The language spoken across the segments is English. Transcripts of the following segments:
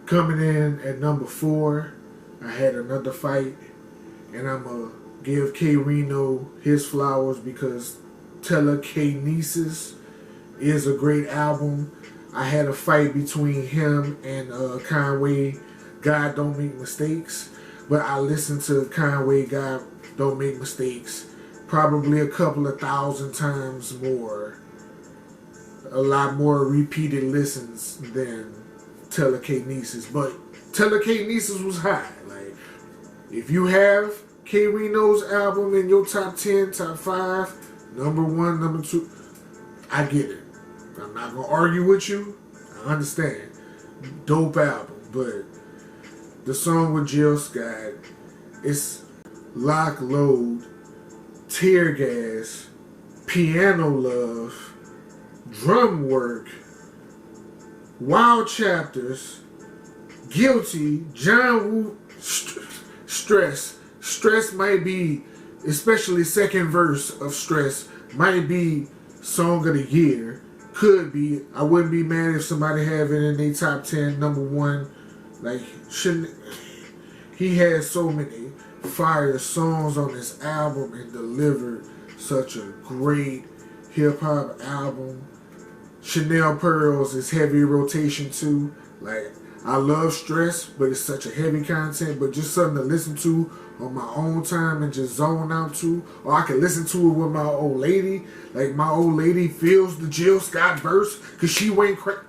Coming in at number 4, I had Another Fight, and I'm going to give K Reno his flowers because Telekinesis is a great album. I had a fight between him and Conway, God Don't Make Mistakes, but I listened to Conway, God Don't Make Mistakes probably a couple of thousand times more. A lot more repeated listens than Telekinesis, but Telekinesis was high. Like, if you have K Reno's album in your top 10, top 5, number 1, number 2, I get it. I'm not gonna argue with you. I understand. Dope album, but the song with Jill Scott, it's Lock, Load, Tear Gas, Piano Love, Drum Work, Wild Chapters, Guilty, John Woo, Stress. Stress might be, especially second verse of Stress, might be Song of the Year. Could be. I wouldn't be mad if somebody have it in their top 10, number 1. Like, shouldn't he had so many fire songs on this album and delivered such a great hip-hop album. Chanel Pearls is heavy rotation too. Like, I love Stress, but it's such a heavy content, but just something to listen to on my own time and just zone out to. Or I can listen to it with my old lady. Like, my old lady feels the Jill Scott verse because she went crazy.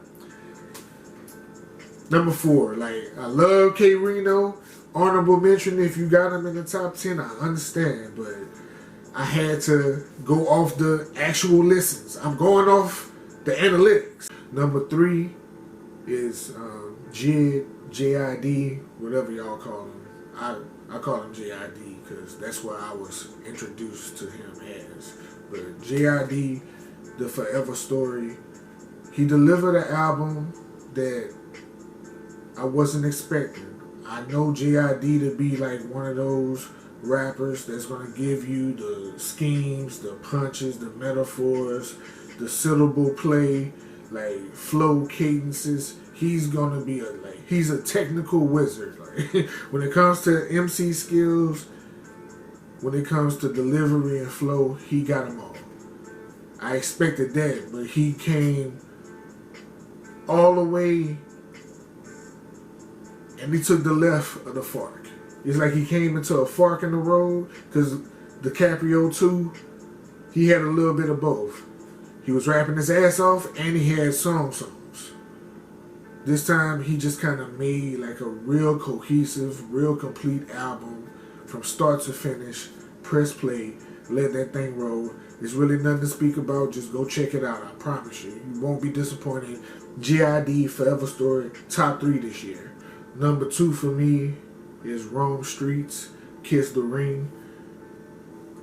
Number 4, like, I love K Reno. Honorable mention if you got him in the top 10, I understand, but I had to go off the actual listens. I'm going off the analytics. Number 3 is JID, J-I-D, whatever y'all call him. I call him J-I-D because that's what I was introduced to him as. But J-I-D, The Forever Story, he delivered an album that I wasn't expecting. I know J.I.D. to be like one of those rappers that's going to give you the schemes, the punches, the metaphors, the syllable play, like flow cadences. He's going to be he's a technical wizard. Like, when it comes to MC skills, when it comes to delivery and flow, he got them all. I expected that, but he came all the way and he took the left of the fork. It's like he came into a fork in the road because DiCaprio 2, he had a little bit of both. He was rapping his ass off and he had songs. This time he just kind of made like a real cohesive, real complete album from start to finish. Press play, let that thing roll. There's really nothing to speak about. Just go check it out. I promise you. You won't be disappointed. J.I.D. Forever Story, top 3 this year. Number 2 for me is Rome Streets, Kiss the Ring.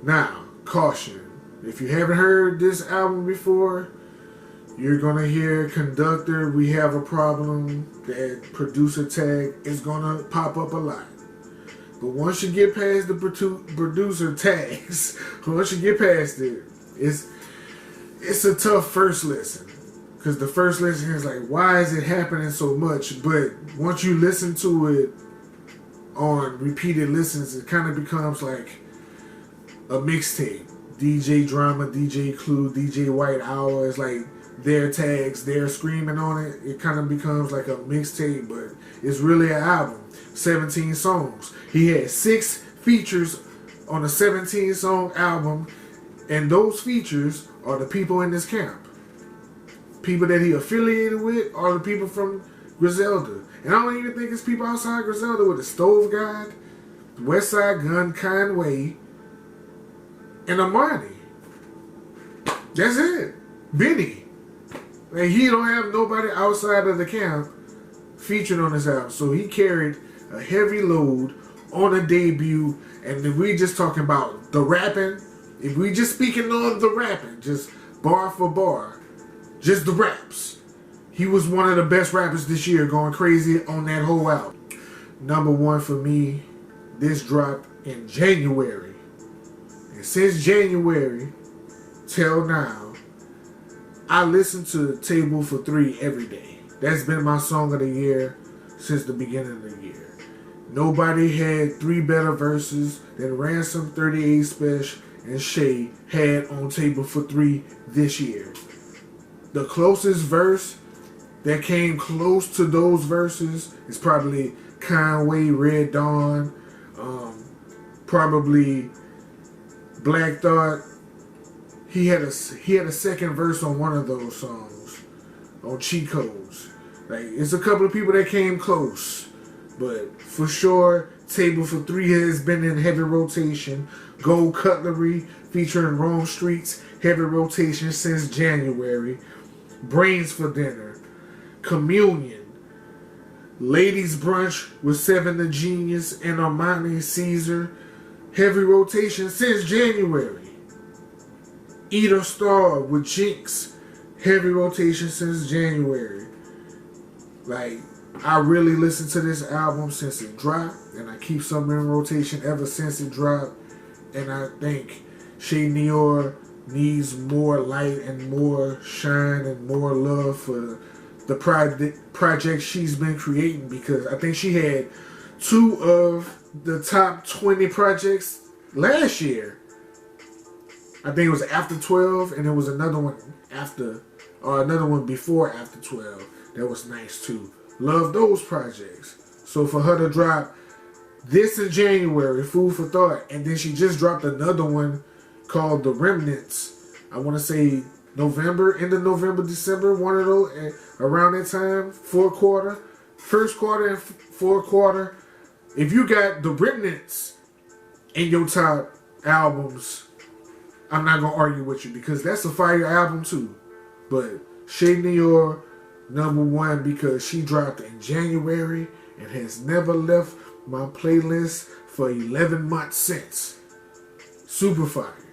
Now, caution. If you haven't heard this album before, you're going to hear Conductor, We Have a Problem, that producer tag is going to pop up a lot. But once you get past the producer tags, once you get past it, it's a tough first listen. Because the first listen is like, why is it happening so much? But once you listen to it on repeated listens, it kind of becomes like a mixtape. DJ Drama, DJ Clue, DJ White Hour, it's like their tags, they're screaming on it. It kind of becomes like a mixtape, but it's really an album. 17 songs. He had 6 features on a 17-song album, and those features are the people in this camp. People that he affiliated with are the people from Griselda. And I don't even think it's people outside Griselda with the Stove God, Westside Gun, Conway, and Amani. That's it. Benny. And he don't have nobody outside of the camp featured on this album. So he carried a heavy load on a debut. And if we just talking about the rapping, if we just speaking on the rapping, just bar for bar, just the raps, he was one of the best rappers this year, going crazy on that whole album. Number 1 for me, this dropped in January. And since January till now, I listen to Table for 3 every day. That's been my song of the year since the beginning of the year. Nobody had 3 better verses than Ransom, 38 Special, and Shay had on Table for 3 this year. The closest verse that came close to those verses is probably Conway, Red Dawn, probably Black Thought. He had a second verse on one of those songs on Cheat Codes. Like, it's a couple of people that came close, but for sure, Table for 3 has been in heavy rotation. Gold Cutlery featuring Rome Streets, heavy rotation since January. Brains for Dinner, Communion, Ladies Brunch with Seven the Genius and Armani Caesar, heavy rotation since January. Eat or Starve with Jinx, heavy rotation since January. Like, I really listened to this album since it dropped, and I keep something in rotation ever since it dropped. And I think Shay Nior needs more light and more shine and more love for the project she's been creating, because I think she had 2 of the top 20 projects last year. I think it was After 12, and there was another one after, or another one before After 12 that was nice too. Love those projects. So for her to drop this in January, Food for Thought, and then she just dropped another one called The Remnants, I want to say November, end of November, December, one of those, around that time, first quarter and fourth quarter. If you got The Remnants in your top albums, I'm not going to argue with you, because that's a fire album too. But Shay Nior, #1, because she dropped in January and has never left my playlist for 11 months since. Super fire.